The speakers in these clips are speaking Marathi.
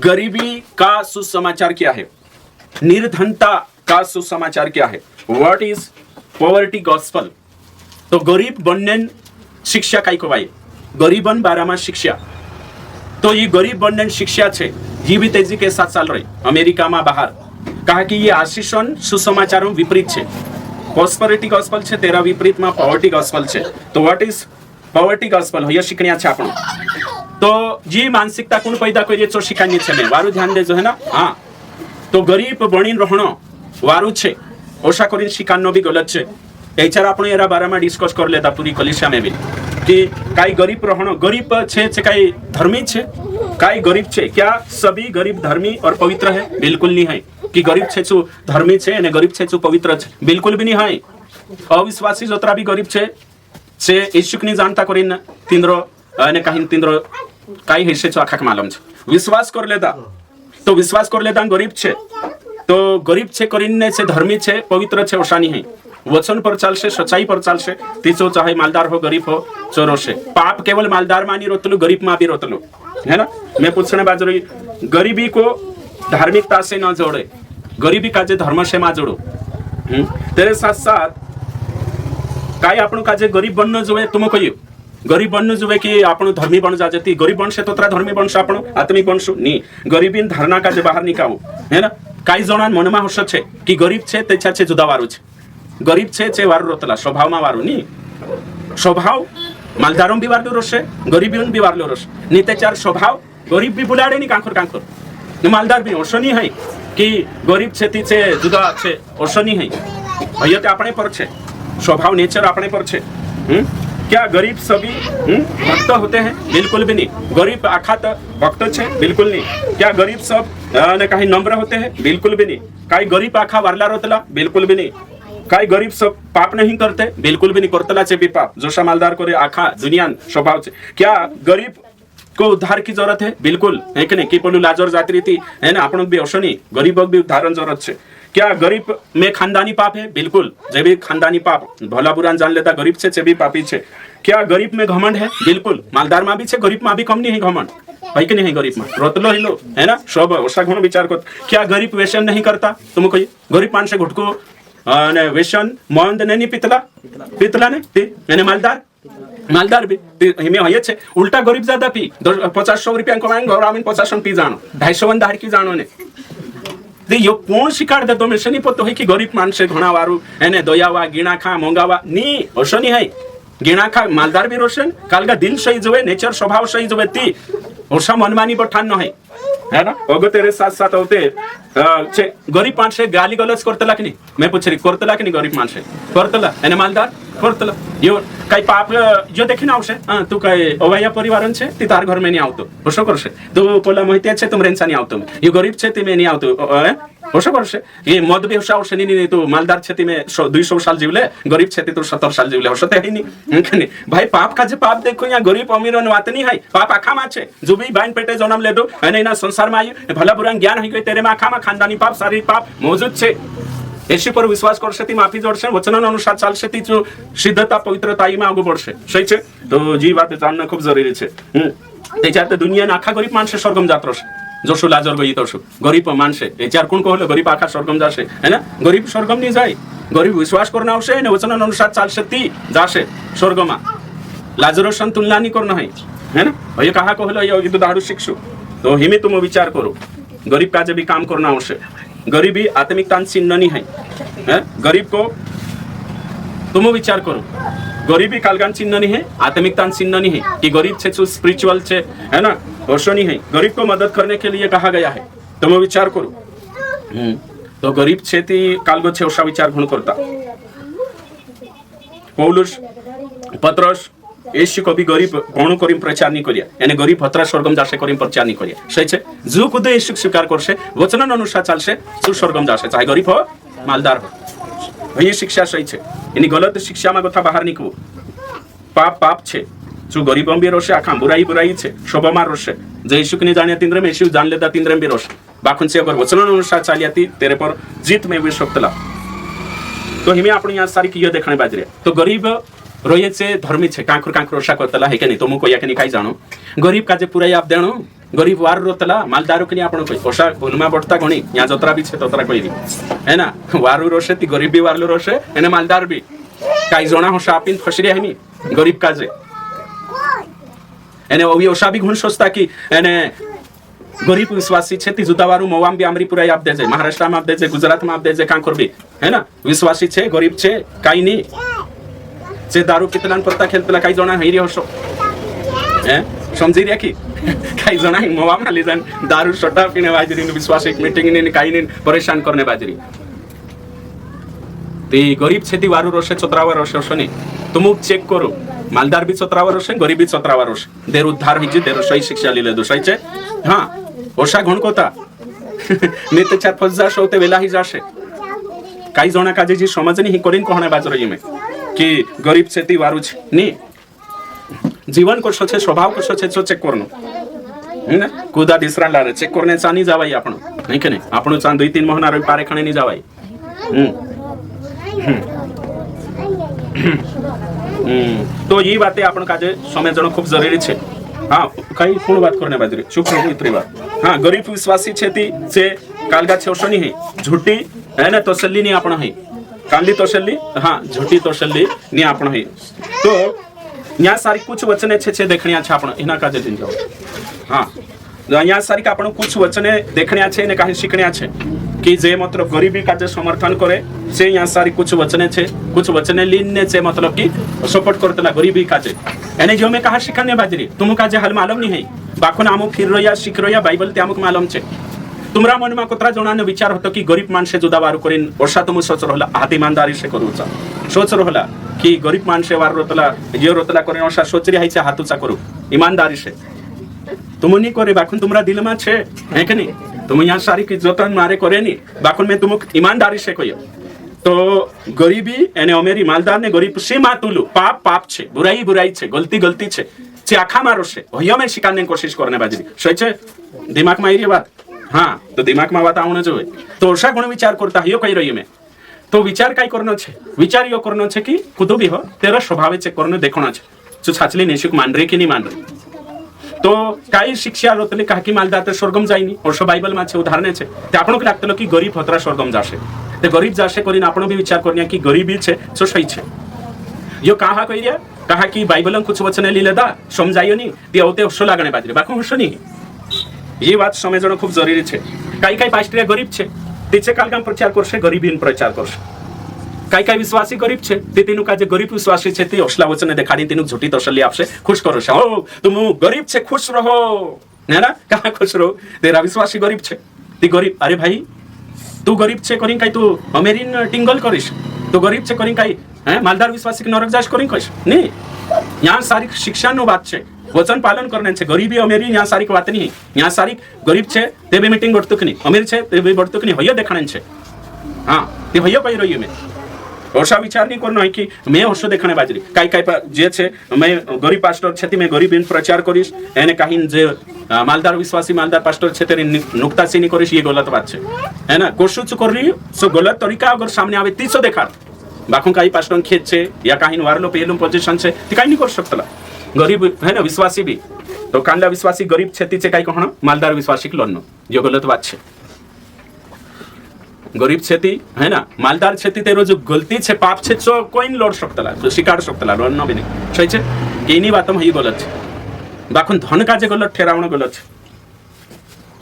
गरीबी का सुसमाचार क्या है, निर्धनता का सुसमाचार क्या है, व्हाट इज पॉवर्टी गॉस्पल। तो गरीब बनने शिक्षा कई को गरीबन बारामा शिक्षा। तो ये गरीब बनने शिक्षा छे ये भी तेजी के साथ चाल रही अमेरिका में बाहर कहा कि ये आशीषण सुसमाचारों विपरीत छे। प्रोस्पेरिटी गॉस्पल छे तेरा विपरीत में पॉवर्टी गॉस्पल छे। तो व्हाट इज पॉवर्टी गॉस्पल हो ये शिकनिया छे आपण। तो जी मानसिकता कोण पैदा करिए तो शिकानी छे ने वारू ध्यान देजो है ना। हाँ तो गरीब बनी रहणो वारू छे ओशा करिन शिकानो भी गलत छे। एचार आपण एरा बारे में डिस्कस कर लेता पूरी कलिसिया में भी कि काई गरीब रहणो गरीब छे काई धर्मी छे काई गरीब छे। क्या सभी गरीब धर्मी और पवित्र है? बिल्कुल नहीं है। कि गरीब छे छु धर्मी छे ने गरीब छे छु पवित्र छे? बिल्कुल भी नहीं है। अविश्वासी जोतरा भी गरीब छे से ईशुक नहीं जानता करिन तिंद्रो ने काहिन तिंद्रो काई हेसे छु आखा मालूम छे विश्वास कर लेता। तो विश्वास कर लेता गरीब छे तो गरीब छे करिन ने से धर्मी छे पवित्र छे ओशानी है। वचन पर चालशे सच्चाई पर चालशे तीचो चाहे मालदार हो गरीब हो चोरो से पाप केवल मालदार मानी रोतलू गरीब मां भी रोतलू है ना। मैं पूछने बाज रही गरीबी को धार्मिकता से न जोड़े गरीबी का जे धर्म से मा जोड़ो। तेरे साथ साथ काई आपण का जे गरीब बनने जो तुम कहियो गरीब बनने जो कि आपण धर्मी बन जाती गरीब बन से तो तरा धर्मी बनशो आपण आत्मिक बनशो नी गरीबी धारणा का जे बाहर निकाओ है ना। काई जणान मनमा हर्ष छे कि गरीब छे तेछा छे जुदा वारू छे गरीब छे वारू रोतला स्वभाव में वारू नी स्वभाव मालदारों भी वारलो रोशे गरीबी भी वारलो रोश नी तेचार स्वभाव गरीब भी बुलाड़े नी कांखर कांखर मालदार भी ओशनी है कि गरीब छे ती छे जुदा छे ओशनी है भैया ते आपणे पर छे स्वभाव नेचर आपणे पर छे। क्या गरीब सभी भक्त होते हैं? बिल्कुल भी नहीं। गरीब आखात भक्त छे? बिल्कुल नहीं। क्या गरीब सब ने कहीं नम्र होते हैं? बिल्कुल भी नहीं। काई गरीब आखा वारला रोतला? बिल्कुल भी नहीं। काई गरीब सब पाप नहीं करते? बिल्कुल भी नहीं। करतला छे भी पाप जोशा मालदार करे आखा दुनिया स्वभाव छे। क्या गरीब को उद्धार की जरूरत है? बिल्कुल है कि नहीं। कि पेलू लाजर जाती थी है ना आपण भी अवश्य गरीब भी उद्धारण जरूरत है। क्या गरीब में खानदानी पाप है? बिल्कुल जे भी खानदानी पाप भला बुरा जान लेता गरीब से भी पापी छे। क्या गरीब में घमंड है? बिल्कुल मालदार मां भी छे गरीब मां भी कम नहीं है घमंड है कि नहीं है। गरीब मां रोतलो हिलो है ना सब ओसा घणो विचार कर। क्या गरीब व्यसन नहीं करता? तुम कहिए गरीब मानसे घुटको ने व्यसन मंद नहीं पितला ने मालदार भी हिमे होय छे उल्टा गरीब ज्यादा पी 50-100 रुपया कमाएं घर आमीन 50 पी जानो 250 दाड़ की जानो ने यो कोण शिकार दे तो में शनि पतो है कि गरीब मानसे घणा वारू एने दयावा गिणा खा मोंगावा नी ओशनी है। गिणा खा मालदार भी रोशन कालगा दिल सही जोवे नेचर स्वभाव सही जोवे ती ओशा मनमानी बठान न है ना। अगो तेरे साथ साथ होते गरीब मानसे गाली गलौज करतला कि नहीं? मैं पूछ रही करतला कि नहीं? गरीब मानसे करतला एने मालदार करतला यो काही पाप जो देखी ना आवशे तू काय अवया परिवारन छे ती तार घर में नहीं आवतो ओशो करशे तू पोला माहिती छे तुम रेंसा नहीं आवतो यो गरीब छे ती में नहीं आवतो ओशो करशे ये मद भी ओशा आवशे नहीं तू मालदार छे ती में 200 साल जीवले गरीब छे ती तू 70 साल जीवले ओशो ते है नहीं भाई पाप का जे पाप देखो यहाँ गरीब अमीर बात नहीं है। पाप आखा में छे जो भी बाइन पेटे जन्म ले दो अने ना संसार में आयु भला बुरा ज्ञान है गई तेरे में आखा में खानदानी पाप शारीरिक पाप मौजूद छे। येशू पर विश्वास करशे ती माफी जोड़शे वचन अनुसार चालशे ती जो सिद्धता पवित्रता में आगू बढ़शे सही छे। तो जी बात जानना खूब जरूरी छे। त्याच्यात तो दुनिया आखा गरीब मानसे स्वर्गम जात रहशे जोशो लाजर गई तोशो गरीब मानसे याच्यार कोण कहलो गरीब आखा स्वर्गम जाशे है ना। गरीब स्वर्गम नहीं जाय गरीब विश्वास करना आवशे ने वचन अनुसार चालशे ती जाशे स्वर्गमा लाजरसन तुलना नहीं करना है ना। ये कहा कहलो ये तो दारू शिक्षु तो हिमे तुम विचार करो गरीब का जे भी काम करना आवशे। गरीबी आत्मिकता चिन्ह नहीं है। गरीब को तुम विचार करो गरीबी कालगान चिन्ह नहीं है आत्मिकता चिन्ह नहीं है कि गरीब छे जो स्पिरिचुअल छे है ना वर्षो नहीं है। गरीब को मदद करने के लिए कहा गया है तुम विचार करो। तो गरीब छे ती कालगो छे ओसा विचार घण करता पौलुस पत्रस येशू को भी गरीब गण करीम प्रचार नहीं करिया यानी गरीब हतरा स्वर्गम जाशे करीम प्रचार नहीं करिया सही छे। जो खुद येशू स्वीकार करशे वचन अनुसार चालशे सु स्वर्गम जाशे चाहे गरीब हो मालदार हो। ये शिक्षा सही छे यानी गलत शिक्षा में कथा बाहर निकलो पाप छे जो गरीब भी रोशे आखा बुराई छे शोभा रोशे जो येशू ने जाने तिंद्रम येशू जान लेता तिंद्रम भी रोशे बाखुन से अगर वचन अनुसार चालियाती तेरे पर जीत में भी शक्तला। तो हिमे आपण यहाँ सारी किया देखने बाजरे तो गरीब रोये से धर्मी छे कांकुर ओशा करतला है कि नहीं तो मुको या कि नहीं खाई जानो गरीब का जे पूरा आप देनो गरीब वार रोतला मालदार के आपण कोई ओशा उलमा बटता कोणी या जत्रा भी छे तोतरा कोई है ना वारू रोशे ती गरीब भी वारलो रोशे एने मालदार भी काही जना होशा आपिन फसरी है नी गरीब काजे एने ओवी ओशा भी गुण सोचता की एने गरीब विश्वासी छे ती जुदावारू मोवाम भी आमरी पुरा आप देजे महाराष्ट्र में आप देजे गुजरात में आप देजे कांकोर भी है ना विश्वासी छे गरीब छे काही नी जे दारू पितलान पत्ता खेलतला काही जना हैरी होशो हैं समझी रिया की काही जना मोवाम ना लिजन दारू सट्टा पीने बाजरी विश्वास एक मीटिंग ने काही ने परेशान करने बाजरी ते गरीब छे ती वारू रोशे 17 वर्ष शनी तुम चेक करो मालदार भी 17 वर्ष गरीब भी 17 वर्ष देर उद्धार हिजे देर सही शिक्षा लिले दोसायचे हां ओशा घण कोता मी ते 4-5 जाश होते वेला ही जाशे काही जना काजे जी समजनी ही करीन कोहणे बाजरो यमे की गरीब छे ती वारू छे नी जीवन कसं छे स्वभाव कसं छे तो चेक करनो ना कुदा दिसरा लारे चेक करने चानी जावाई आपण नाही के नाही आपण चांद 2-3 महिना रे पारे खणे नी जावाई तो ये बातें आपण काजे समझणं खूप जरुरी छे हां काही कोण बात करने बाजरी चुप रहो इतरी बात हां गरीब विश्वासी छे ती से कालगा छेवशनी है झूठी है ना तसल्ली नी आपण है कांदी तसल्ली हां झूठी तसल्ली नी आपण है तो यहाँ सारी कुछ वचने छे देखने अच्छा आपण इना काजे दिन जाओ हां यहाँ सारी का आपण कुछ वचने देखने अच्छे ने काही शिकने अच्छे कि जे मतलब गरीबी काजे समर्थन करे से यहाँ सारी कुछ वचने छे कुछ वचने लीन छे मतलब कि सपोर्ट करतला गरीबी काजे एने जो में कहा शिकने बाजरी तुम काजे हाल मालूम नहीं है बाखुन आमु फिर रोया शिक रोया बाइबल ते आमुक मालूम छे तुमरा मन में कोतरा जणाने विचार होतो की गरीब माणसे जुदावारू करीन वर्षा तुम सोच रहला हात ईमानदारी से करूचा सोच रहला की गरीब माणसे वार रोतला जे रोतला करीन वर्षा सोचरी हायचे हातुचा करू ईमानदारी से तुम नहीं करे बाखुन तुमरा दिल में छे है कि नहीं तुम यहाँ सारी की जतन मारे करे नहीं बाखुन में तुम ईमानदारी से कहियो तो गरीबी एने अमेरी मालदार ने गरीब से मातुलू पाप पाप छे बुराई बुराई छे गलती गलती छे जे आखा मारो छे होयो में शिकारने कोशिश करने बाजरी सही छे दिमाग में आई बात हां तो दिमाग में बात आवणे जोए तो ओशा गुण विचार करता हयो कही रही में तो विचार काय करनो छे विचार यो करनो छे कि कुदो भी हो तेरा स्वभाव चेक करनो देखनो छे जो छाचली नेशिक मान रे कि नहीं मान रे तो काही शिक्षा रोतले काकी मालदार ते स्वर्गम जाईनी और बाइबल में छे उदाहरण छे ते आपण को लागतलो की गरीब होतरा स्वर्गम जाशे ते गरीब जाशे करीन आपण भी विचार करनिया की गरीबी छे सो सही छे यो कहा कहिया कहा की बाइबल कुछ वचन लिले दा समजायो नी ते होते हसो लागणे बाजरी बाकी हसो नी ये बात समझणं खूप जरुरी छे काही काही पास्टर गरीब छे तेचे कालगाम प्रचार करशे गरीबीन प्रचार करशे काही काही विश्वासी गरीब छे ते तेनु का जे गरीब विश्वासी छे ते असला वचन देखाडी तेनु झूठी तसल्ली आपसे खुश करो छे ओ तुम गरीब छे खुश रहो है ना कहां खुश रहो तेरा विश्वासी गरीब छे ती गरीब अरे भाई तू गरीब छे करिन काय तू अमेरिन टिंगल करिस तू गरीब छे करिन काय हैं मालदार विश्वासी के नरक जाश करिन कइस नहीं यहाँ सारी शिक्षा नो बात छे वचन पालन करने छे गरीबी अमेरी यहाँ सारी की बात नहीं यहाँ सारी गरीब छे ते भी मीटिंग बढ़तो कि नहीं अमीर छे ते भी बढ़तो कि नहीं होयो देखाणे छे हां ते होयो कहि रही में ओशा विचार नहीं करनो है कि मैं ओशो देखाणे बाजरी काय काय जे छे मैं गरीब पास्टर छे मैं गरीब इन प्रचार करिस एने काहीन जे मालदार विश्वासी मालदार पास्टर छे तेरी नुक्ताचीनी करिस ये गलत बात छे है ना कोशिश कर रही सो गलत तरीका अगर सामने आवे तीसो देखा बाखू काही पास्टर खेत छे या काहीन वारलो पेलुम पोजीशन छे ती काही नहीं कर सकतला गरीब है ना विश्वासी भी तो कांदा विश्वासी गरीब छे तीचे काही कहणं मालदार विश्वासी के लन्नो जो गलत बात छे गरीब छेती है ना मालदार छेती तेरो जो गलती छे पाप छे तो कोई नहीं लड़ सकतला तो स्वीकार सकतला लड़नो भी नहीं सही छे केनी बातम ही गलत छे बाखुन धन काजे गलत ठेरावणो गलत छे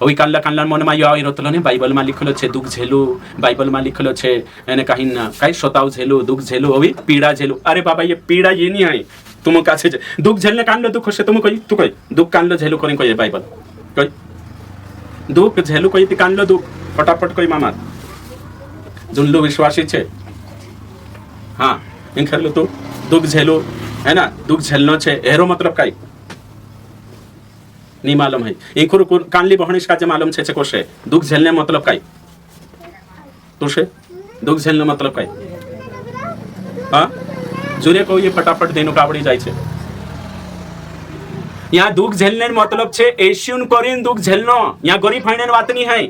ओई काल्ला काल्ला मन में यो रतलो ने बाइबल में लिखलो छे दुख झेलू बाइबल में लिखलो छे एने काहीन काही सताव झेलू दुख झेलू ओई पीड़ा झेलू अरे बाबा ये पीड़ा ये नहीं है तुम काछे दुख झेलने कांडलो दुख से तुम कही तू कही दुख कांडलो झेलू करी कही बाइबल कही दुख झेलू कही ती कांडलो दुख फटाफट कही मामा जुल्लू विश्वासी छे हां इन खरलो तो दुख झेलू है ना दुख झेलनो छे एरो मतलब काई नहीं मालूम है इंकुर कानली बहनिश का जे मालूम छे कोशे दुख झेलने मतलब काई तुसे दुख झेलने मतलब काई हां जुरे को ये फटाफट देनो कावड़ी जाय छे यहाँ दुख झेलने मतलब छे एशियन करीन दुख झेलनो यहाँ गरीब फाइने बात नहीं है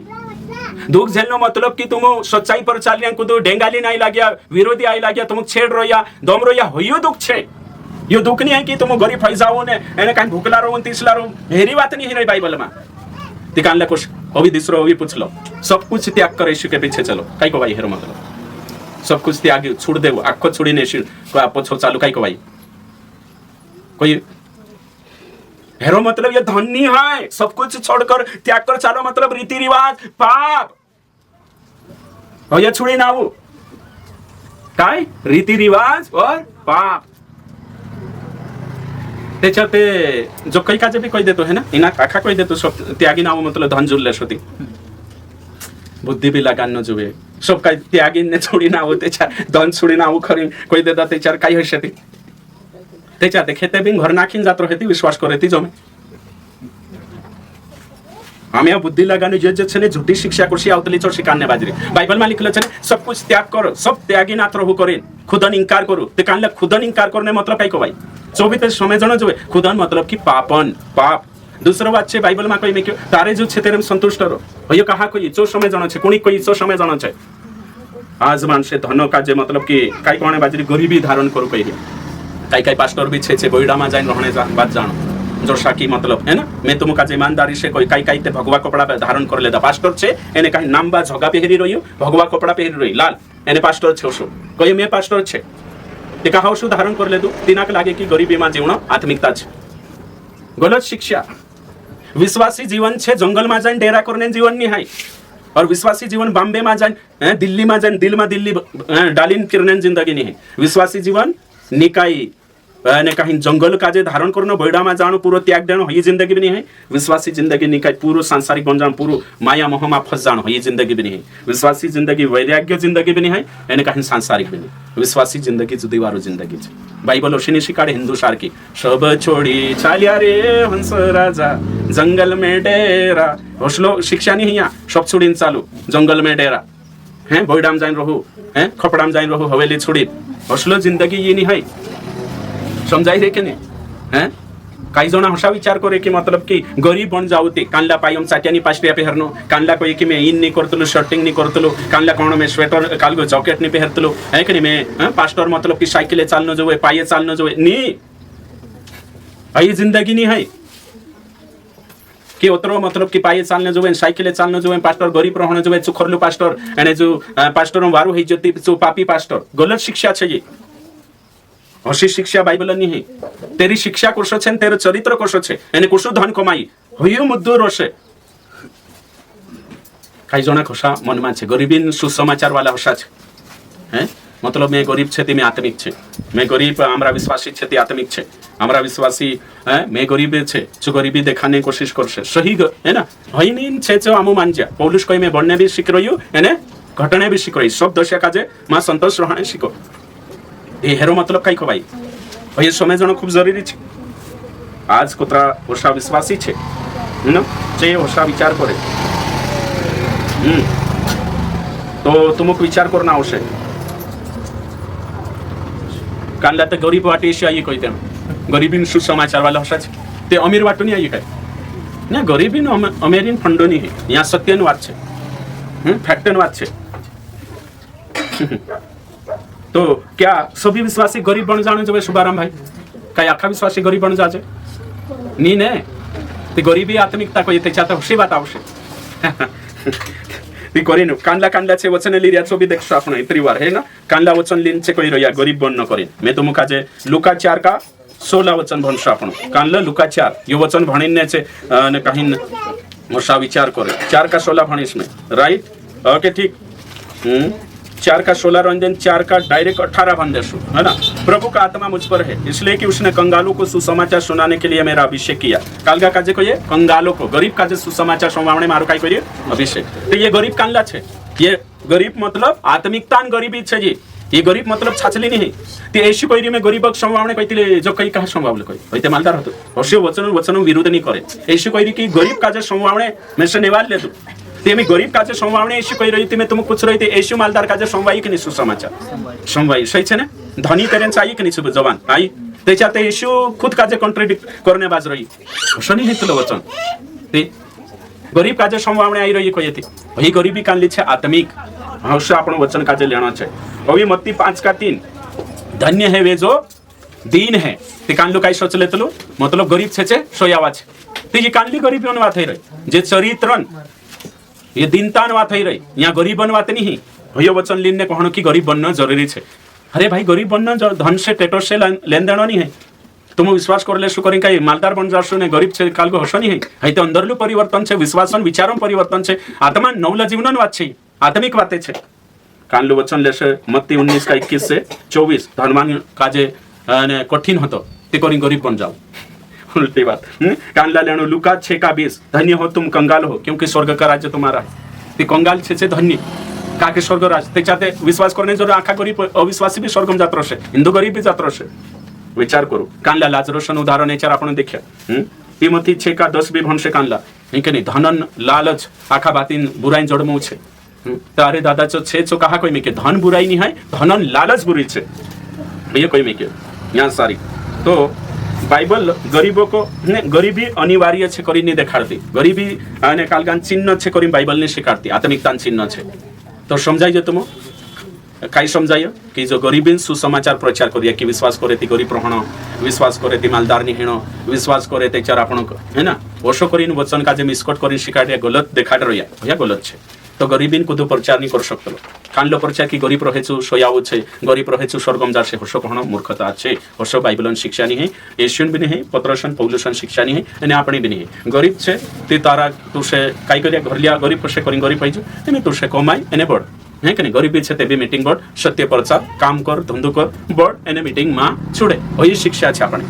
दुख झेलनो मतलब कि तुम सच्चाई पर चालिया कुदो डेंगाली नहीं लाग्या विरोधी आई लाग्या तुम छेड़ रोया दम रोया होयो दुख छे यो दुख नहीं है की तुम गरीब फई जाओ ने एने कहीं भूखला रहो तीसला रहो, हेरी बात नहीं है बाइबल में। ती कानला कुछ अभी दूसरो अभी पूछ लो, सब कुछ त्याग कर यीशु के पीछे चलो। कई को भाई हेरो मतलब सब कुछ त्याग छोड़ दे, आखो छोड़ी ने को आप छो चालू। कई को भाई कोई हेरो मतलब ये धनी है, सब कुछ छोड़कर त्याग कर चालो मतलब रीति रिवाज पाप और ये छोड़ी ना वो काय रीति रिवाज और पाप। त्याच्याते जो काही काजे भी कही देतो है ना, इना काखा कही देतो सब त्यागी नाव मतलब धन जुळले होती, बुद्धी भी लगान जुवे सब काही त्यागी ने छोडी नाव त्याच्या धन छोडी नाव खरी कही देता त्याच्यावर काही हशती त्याच्याते खेते बिन घर नाखीन जात रहती विश्वास करती जमे। आम्ही बुद्धि लगाने जे छे झूठी शिक्षा कुर्सी आवतली चोर शिकाने बाजरी बाइबल में लिखल छे सब कुछ त्याग करो, सब त्यागी नाथ रहू करे, खुदन इंकार करो। ते कानले खुदन इंकार करने मतलब काय को भाई 24 समय जण जो खुदन मतलब की पापन पाप। दूसरा बात छे बाइबल में कोई में क्यों तारे जो छे तेरे संतुष्ट रहो भैया कहा कोई चो समय जण छे कोणी कोई चो समय जण छे। आज मानसे धन काजे मतलब की काय कोणे बाजरी गरीबी धारण करू कही काय काय पास्टर भी छे बोइडा में जाइन रहने बात जानो जो शाकी मतलब है ना। मैं तुम का ईमानदारी से कोई कई कई भगवा कपड़ा धारण कर लेता पास्टर छे एने कहीं नाम बा झोगा पहरी रही भगवा कपड़ा पहरी रही लाल एने पास्टर छे ओशो कोई मैं पास्टर छे ते कहा ओशो धारण कर ले दू तिनाक लागे कि गरीबी में जीवन आत्मिकता छे। गलत शिक्षा विश्वासी जीवन छे जंगल में जाइन डेरा करने जीवन नहीं है और विश्वासी जीवन बॉम्बे में जाइन दिल्ली में जाइन दिल में दिल्ली डालिन किरने जिंदगी नहीं है। विश्वासी जीवन निकाई ने कहीं जंगल काजे धारण करना बैडा में जानो पूरा त्याग देना ये जिंदगी भी नहीं है। विश्वासी जिंदगी निकाय पूरा सांसारिक बन जानो पूरा माया मोह में फंस जानो ये जिंदगी भी नहीं है। विश्वासी जिंदगी वैराग्य जिंदगी भी नहीं है एने कहीं सांसारिक भी नहीं। विश्वासी जिंदगी जुदी वारो जिंदगी छे। बाइबल ओशिनी शिकाड़े हिंदू सार की सब छोड़ी चालिया रे हंस राजा जंगल में डेरा होसलो शिक्षा नहीं है सब छोड़ी चालू जंगल में डेरा हैं बैडा में जाइन रहो हैं खपड़ा में जाइन रहो हवेली छोड़ी होसलो जिंदगी ये नहीं है। समझाई रे के नहीं हैं कई जना हसा विचार करे कि मतलब कि गरीब बन जाऊते कानला पायम चाटियानी पास्टिया पेहरनो कानला कोई कि मैं इन नहीं करतलो शर्टिंग नहीं करतलो कानला कोण में स्वेटर कालगो जैकेट नहीं पेहरतलो है कि नहीं मैं पास्टर मतलब कि साइकिल चालनो जो पाये चालनो जो नहीं आई जिंदगी नहीं है कि उतरो मतलब कि पाये चालने जो साइकिल चालने जो पास्टर गरीब रहने जो चुखरलू पास्टर एने जो पास्टर वारू है जो पापी पास्टर गलत शिक्षा है ये हसी शिक्षा बाइबल नहीं है। तेरी शिक्षा कोश छे तेरे चरित्र कोश छे एने कोशु धन कमाई होयो मुद्दो रोशे कई जना खोसा मन में छे गरीबी सुसमाचार वाला हसा छे हैं मतलब मैं गरीब छे मैं आत्मिक छे मैं गरीब हमरा विश्वासी छे आत्मिक छे हमरा विश्वासी हैं मैं गरीब छे जो गरीबी देखाने कोशिश करछे सही है ना हई नीन छे जो आमु मानजा पौलुस कई में बनने भी शिख रही एने घटने भी शिख रही सब दशा काजे मां संतोष रहने शिखो ये हेरो मतलब कई को भाई ये समय जन खूब जरूरी छे। आज कोतरा ओषा विश्वासी छे ना जे ओषा विचार करे तो तुमको विचार करना आवश्यक कानला ते गरीब वाटे से आई कहते गरीबी सुसमाचार वाला हसा छे ते अमीर वाटो नहीं आई है ना गरीबी अमीरी फंडो नहीं है यहाँ सत्यन बात छे फैक्टन बात छे। तो क्या सभी विश्वासी गरीब बन जाने जो शुभाराम भाई कई आखा विश्वासी गरीब बन जाजे नी ने ते गरीबी आत्मिकता को येते चाहता हुशी बात आवश्यक ती करीन कांडला कांडला छे वचन लिरिया छो भी देखसो आपण इतरी वार है ना कांडला वचन लिन छे कोई रया गरीब बन न करीन मैं तुम काजे लुका 4 का 16 वचन भणसो आपण कांडला लुका 4 यो वचन भणीन ने छे ने कहीं मोसा विचार करे 4 का 16 भणीस में राइट ओके ठीक 4 का 16 रंजन 4 का डायरेक्ट 18 बंदेशु है ना। प्रभु का आत्मा मुझ पर है इसलिए कि उसने कंगालों को सुसमाचार सुनाने के लिए मेरा अभिषेक किया। कालगा काजे को ये कंगालों को गरीब काजे सुसमाचार सुनावणे मारो काय करिए अभिषेक। तो ये गरीब कानला छे ये गरीब मतलब आत्मिकतान गरीबी छे जी ये गरीब मतलब छाछली नहीं ते ऐसी कोइरी में गरीबक संभावने कहितले जो कई कहा संभावले कोई होते मालदार होतो हस्य वचन विरोध नहीं करे ऐसी कोइरी की गरीब काजे संभावने में से निवाल ले तू ते मी गरीब काजे संभावने ऐसी कोई रही थी मैं तुमको पूछ रही थी ऐसी मालदार काजे संभाई कि नहीं सुसमाचार संभाई सही छे ना धनी तेरे चाहिए कि नहीं जवान आई त्याच्यात येशू खुद काजे कॉन्ट्रडिक्ट करने बाज रही शनी हितलं वचन ते गरीब काजे संभावने आई रही कोई थी वही गरीबी कानली छे आत्मिक हवश्य आपण वचन काजे लेना छे अभी मत्ती 5 का 3 धन्य है वे जो दीन है ते कानलो काय सोचले तलो मतलब गरीब छे सोयावा छे ते ये कानली गरीबी વાત થઈ રહી જે ચરિત્રન ये दीनतान વાત થઈ રહી यहाँ गरीब વાત नहीं भैया वचन लीन ने कहनो कि गरीब बनना जरूरी है। अरे भाई गरीब बनना धन से टेटो से लेन देना नहीं है। तुम विश्वास कर ले करें कहीं मालदार बन जाशो ने गरीब से काल को हसो नहीं है। हई तो अंदरलू परिवर्तन है, विश्वासन विचारों परिवर्तन है, आत्मा नवला जीवन बात है, आत्मिक बातें है। कानलू वचन लेशे मत्ती 19:21 से 24 धनवान काजे कठिन होतो ते करी गरीब बन जाओ उल्टी बात। कानला लेनो लुका 6:20 धन्य हो तुम कंगाल हो क्योंकि स्वर्ग का राज्य तुम्हारा है। ते कंगाल छे धन्य काके स्वर्ग राज्य ते चाहते विश्वास करने जो आखा गरीब अविश्वासी भी स्वर्गम जात रहे हिंदू गरीब भी जात रहे। विचार करू कानला लाजरोसन उदाहरण याच्यावर आपण देखिया तिमोथी 6:10 भी भणसे कानला के नहीं धनन लालच आखा बातीन बुराई जड़मऊ छे। तारे दादा चो छे चो कहा कोई में के धन बुराई नहीं है धनन लालच बुरी छे ये कोई में के यहाँ सारी। तो बाइबल गरीबों को गरीबी अनिवार्य छे करी नहीं देखाड़ती गरीबी आने कालगान चिन्ह छे करी बाइबल ने स्वीकारती आत्मिकतान चिन्ह छे। तो समझाइए तुम काय समझाइए कि जो गरीबी सुसमाचार प्रचार करिया कि विश्वास करे ती गरीब रहण विश्वास करे ती मालदार नहीं हेण विश्वास करे ते चार आपण है ना ओशो करीन वचन का जे मिसकट करी शिकाड़िया गलत देखाड़ रहिया भैया गलत छे। तो गरीबीन को प्रचार नहीं कर सकते कानलो प्रचार की गरीब रहेछु सोयाऊ छे गरीब रहेछु स्वर्गम जाशे हर्षो कहण मूर्खता छे हर्षो बाइबलन शिक्षा नहीं है एशियन भी नहीं पत्रसन पौलुसन शिक्षा नहीं है एने आपणी भी नहीं गरीब छे ते तारा तुसे काई करिया घरलिया गरीब कसे करी गरीब पाइजो एने तुसे कमाई एने बड़ है कि नहीं गरीबी छे ते भी मीटिंग बड़ सत्य प्रचार काम कर धंधो कर बड़ एने मीटिंग मा छुड़े वही शिक्षा छे आपणी।